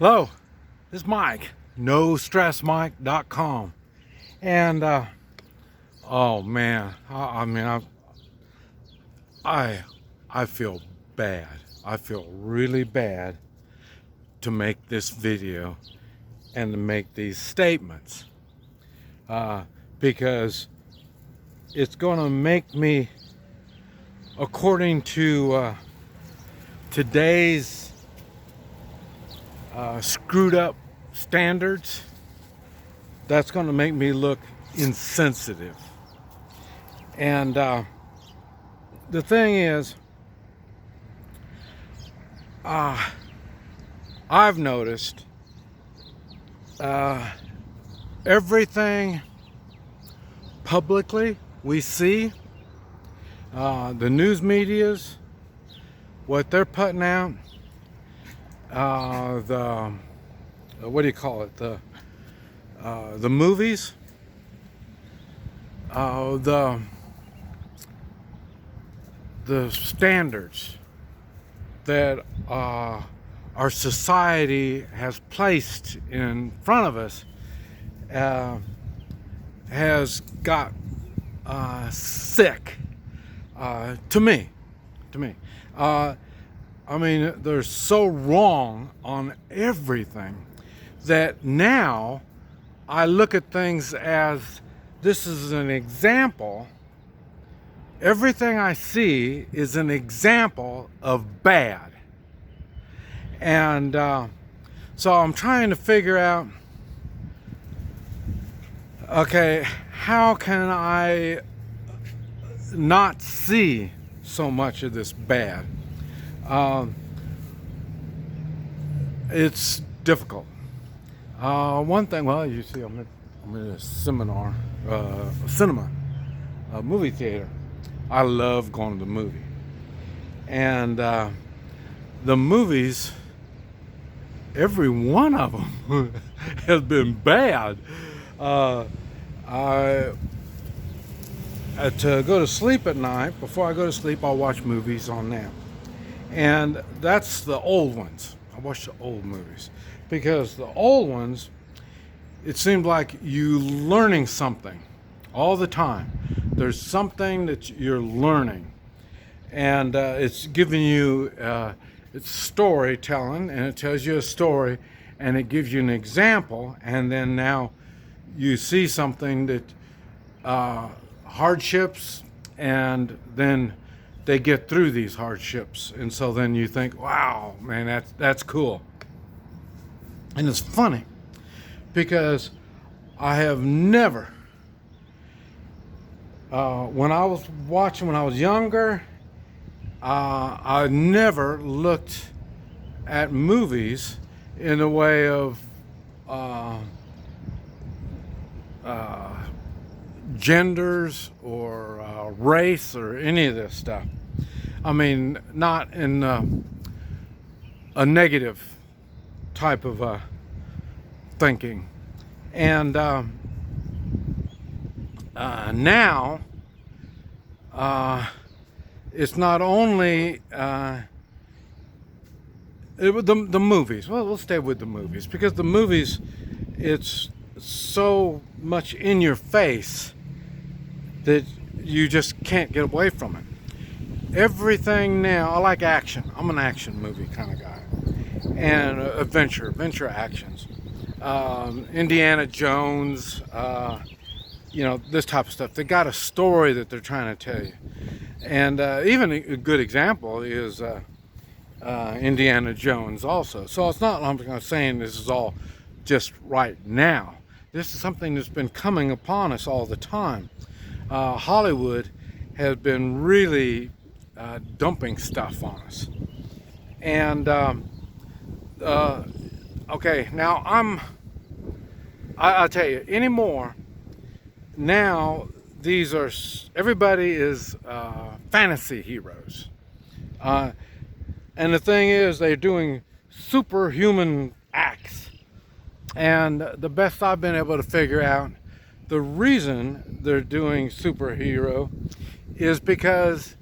Hello, this is Mike, NoStressMike.com, and oh man, I feel bad. I feel really bad to make this video and to make these statements because it's going to make me, according to today's screwed up standards, that's going to make me look insensitive. And the thing is, I've noticed everything publicly we see, the news medias, what they're putting out, the what do you call it, the movies, the standards that our society has placed in front of us has got sick to me. I mean, they're so wrong on everything that now I look at things as this is an example. Everything I see is an example of bad. And so I'm trying to figure out, okay, how can I not see so much of this bad? It's difficult. One thing, well, you see, I'm in a cinema, a movie theater. I love going to the movie. And the movies, every one of them has been bad. To go to sleep at night, before I go to sleep, I'll watch movies on that. And that's the old ones. I watch the old movies because the old ones, it seemed like you learning something all the time. There's something that you're learning, and it's giving you it's storytelling, and it tells you a story, and it gives you an example, and then now you see something that hardships, and then they get through these hardships, and so then you think, wow, man, that's cool. And it's funny because I have never, when I was younger, I never looked at movies in the way of genders or race or any of this stuff. I mean, not in a negative type of thinking. And now it's not only the movies. Well, we'll stay with the movies because the movies, it's so much in your face that you just can't get away from it. Everything now, I like action. I'm an action movie kind of guy, and adventure actions. Indiana Jones, this type of stuff. They got a story that they're trying to tell you, and even a good example is Indiana Jones also. So it's not, I'm saying this is all just right now. This is something that's been coming upon us all the time. Hollywood has been really dumping stuff on us. And okay, now I'll tell you, anymore, now everybody is fantasy heroes. And the thing is, they're doing superhuman acts. And the best I've been able to figure out, the reason they're doing superhero is because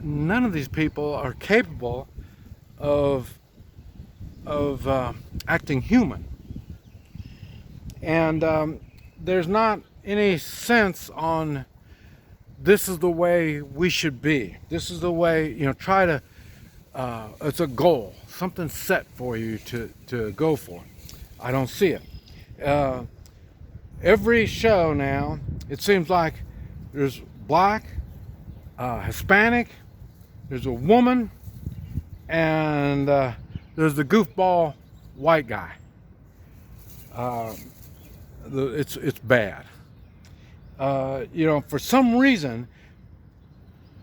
none of these people are capable of of acting human. And there's not any sense on this is the way we should be. This is the way, try to, it's a goal, something set for you to go for. I don't see it. Every show now, it seems like there's black, Hispanic, there's a woman, and there's the goofball white guy. It's bad. For some reason,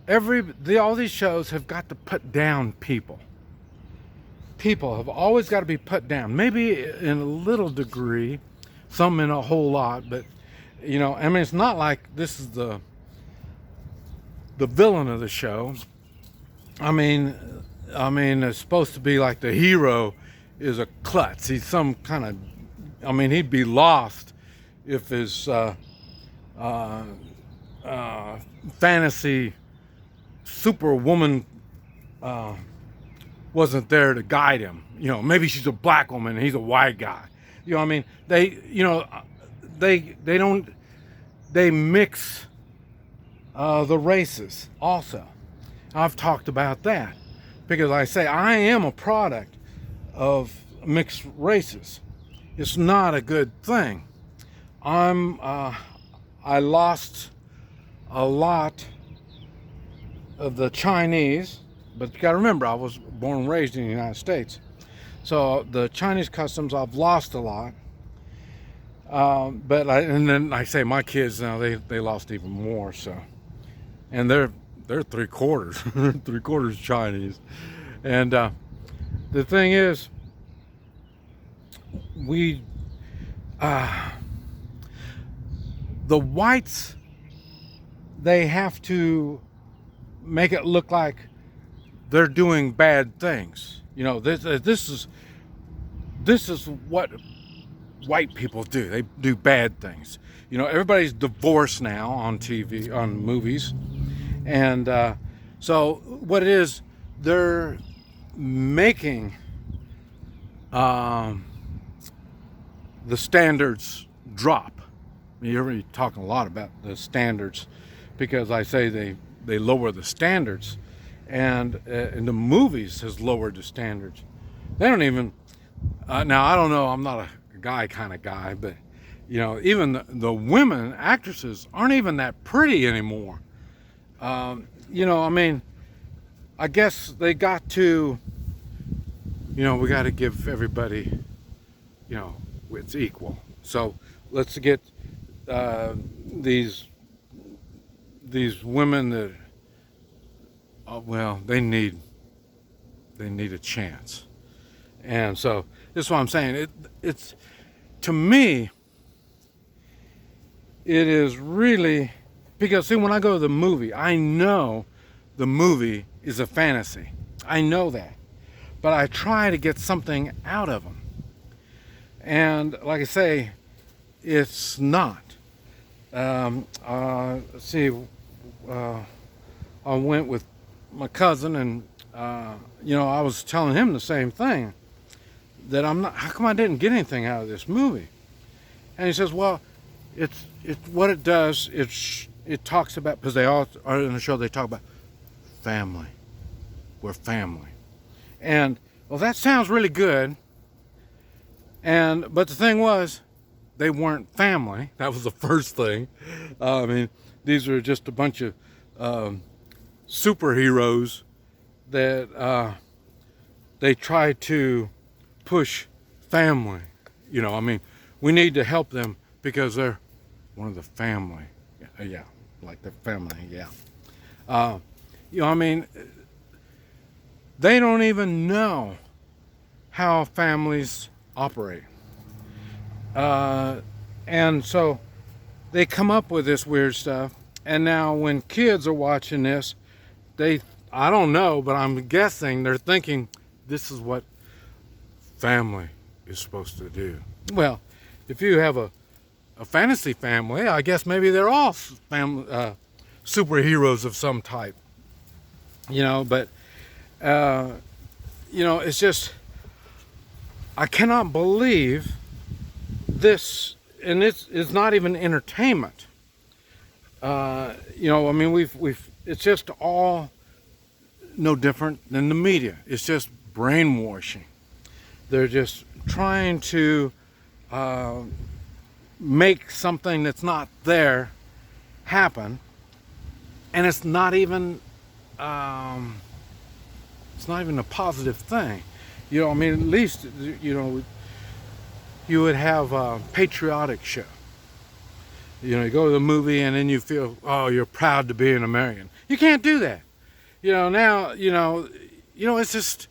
all these shows have got to put down people. People have always got to be put down. Maybe in a little degree, some in a whole lot, but it's not like this is the villain of the show. I mean, it's supposed to be like the hero is a klutz. He's some kind of, he'd be lost if his fantasy superwoman wasn't there to guide him. Maybe she's a black woman and he's a white guy. They mix the races also. I've talked about that because I say I am a product of mixed races. It's not a good thing. I lost a lot of the Chinese, but you got to remember I was born and raised in the United States, so the Chinese customs I've lost a lot. And then I say my kids now they lost even more. So, and they're 3/4 Chinese, and the thing is, the whites, they have to make it look like they're doing bad things. This is what white people do. They do bad things. Everybody's divorced now on TV, on movies, and so what it is, they're making the standards drop. You're talking a lot about the standards because I say they lower the standards, and the movies has lowered the standards. They don't even now I don't know, I'm not a guy kind of guy, but even the women actresses aren't even that pretty anymore. I guess they got to, we got to give everybody, it's equal. So let's get these women that, they need a chance. And so this is what I'm saying. It's to me, it is really, because see, when I go to the movie, I know the movie is a fantasy. I know that, but I try to get something out of them. And like I say, it's not. Let's see, I went with my cousin, and I was telling him the same thing, that how come I didn't get anything out of this movie? And he says, well, it's what it does, it talks about, because they all are in the show, they talk about family. We're family. And well, that sounds really good. But the thing was, they weren't family. That was the first thing. These are just a bunch of superheroes that they try to push family. We need to help them because they're one of the family. Yeah, like the family, yeah. They don't even know how families operate. And so they come up with this weird stuff. And now when kids are watching this, I don't know, but I'm guessing they're thinking this is what family is supposed to do. Well, if you have a fantasy family, I guess maybe they're all superheroes of some type. But it's just, I cannot believe this, and it's not even entertainment. You know, I mean, it's just all no different than the media. It's just brainwashing. They're just trying to make something that's not there happen, and it's not even a positive thing. You know, I mean, at least, you know, you would have a patriotic show. You know, you go to the movie and then you feel, oh, you're proud to be an American. You can't do that. You know, now, it's just,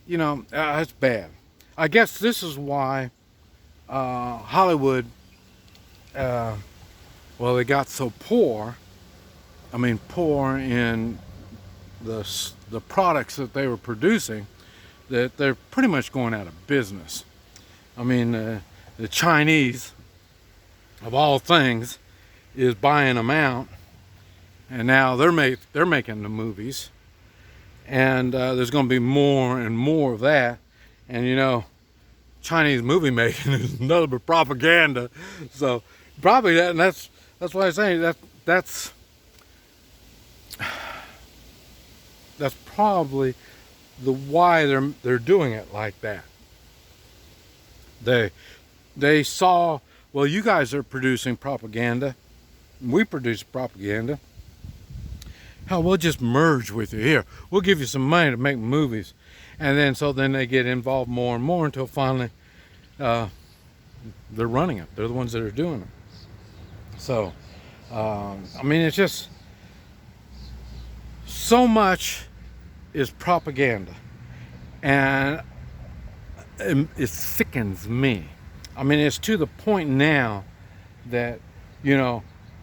it's bad. I guess this is why Hollywood, they got so poor. I mean, poor in the products that they were producing, that they're pretty much going out of business. I mean, the Chinese, of all things, is buying them out, and now they're making the movies, and there's going to be more and more of that. And you know, Chinese movie making is nothing but propaganda. So probably that, and that's why I'm saying that's probably the why they're doing it like that. They saw, well, you guys are producing propaganda, we produce propaganda. Hell, we'll just merge with you here. We'll give you some money to make movies, and then they get involved more and more until finally they're running it. They're the ones that are doing it. So, I mean, it's just so much is propaganda, and it sickens me. I mean, it's to the point now that,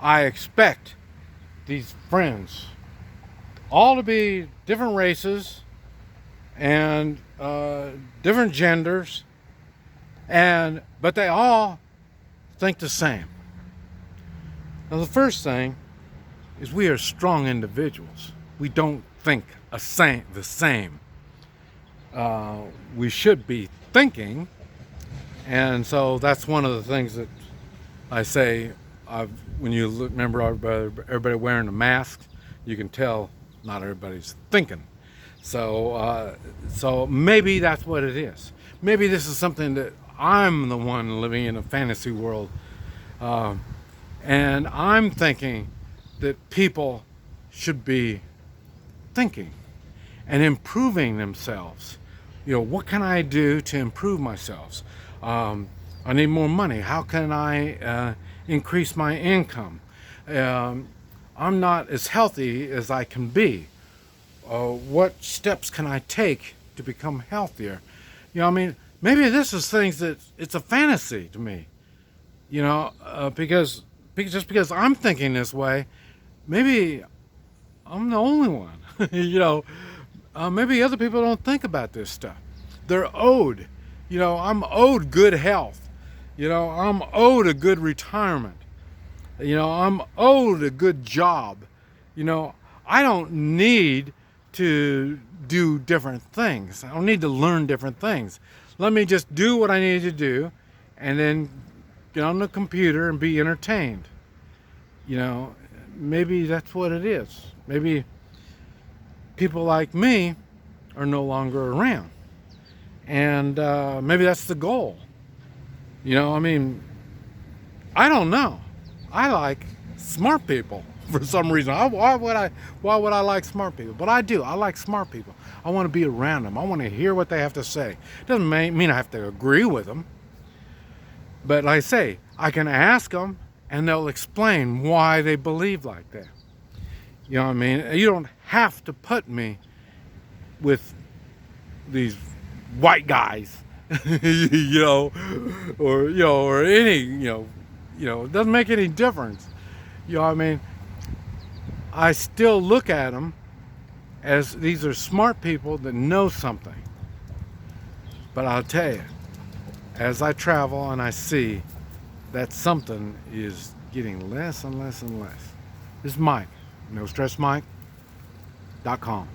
I expect these friends all to be different races and different genders, but they all think the same. Now, the first thing is we are strong individuals. We don't think the same. We should be thinking, and so that's one of the things that I say. When you remember everybody wearing a mask, you can tell not everybody's thinking. So maybe that's what it is. Maybe this is something that I'm the one living in a fantasy world, and I'm thinking that people should be thinking and improving themselves. What can I do to improve myself? I need more money. How can I increase my income? I'm not as healthy as I can be. What steps can I take to become healthier? I mean, maybe this is things that it's a fantasy to me. Because I'm thinking this way, maybe I'm the only one. Maybe other people don't think about this stuff. They're owed. I'm owed good health. I'm owed a good retirement. I'm owed a good job. I don't need to do different things. I don't need to learn different things. Let me just do what I need to do, and then get on the computer and be entertained. Maybe that's what it is. Maybe people like me are no longer around, and maybe that's the goal. I mean, I don't know. I like smart people for some reason. Why would I like smart people? But I do. I like smart people. I want to be around them. I want to hear what they have to say. Doesn't mean I have to agree with them. But like I say, I can ask them, and they'll explain why they believe like that. You know what I mean? You don't have to put me with these white guys, or any, it doesn't make any difference. You know what I mean? I still look at them as these are smart people that know something. But I'll tell you, as I travel and I see that something is getting less and less and less. This is Mike, NoStressMike.com.